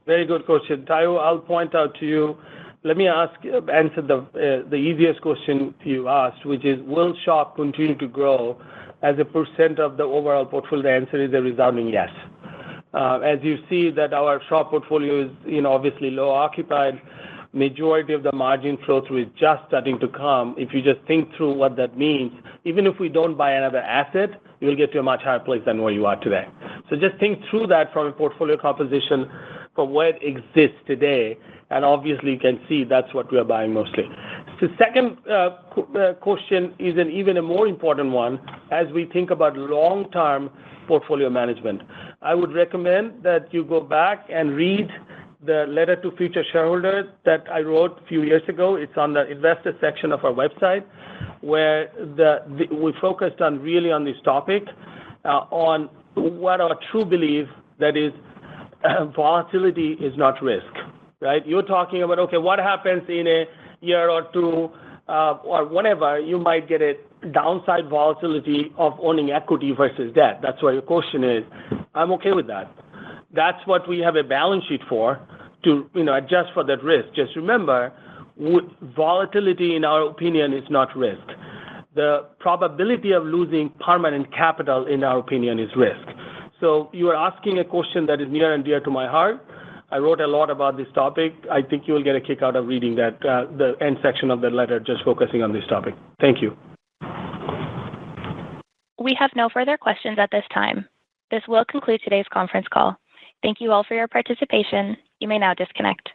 Very good question. Tayo, I'll point out to you. Let me answer the easiest question you asked, which is, will SHOP continue to grow as a percent of the overall portfolio? The answer is a resounding yes. As you see that our SHOP portfolio is, obviously low occupied, majority of the margin flow through is just starting to come. If you just think through what that means, even if we don't buy another asset, you'll get to a much higher place than where you are today. So just think through that from a portfolio composition from where it exists today, and obviously you can see that's what we are buying mostly. The second question is an even a more important one as we think about long-term portfolio management. I would recommend that you go back and read the letter to future shareholders that I wrote a few years ago. It's on the investor section of our website, where we focused on this topic, on what our true belief that is volatility is not risk, right? You're talking about, okay, what happens in a year or two or whenever you might get a downside volatility of owning equity versus debt. That's what your question is. I'm okay with that. That's what we have a balance sheet for, to adjust for that risk. Just remember, volatility, in our opinion, is not risk. The probability of losing permanent capital, in our opinion, is risk. So you are asking a question that is near and dear to my heart. I wrote a lot about this topic. I think you will get a kick out of reading that, the end section of the letter, just focusing on this topic. Thank you. We have no further questions at this time. This will conclude today's conference call. Thank you all for your participation. You may now disconnect.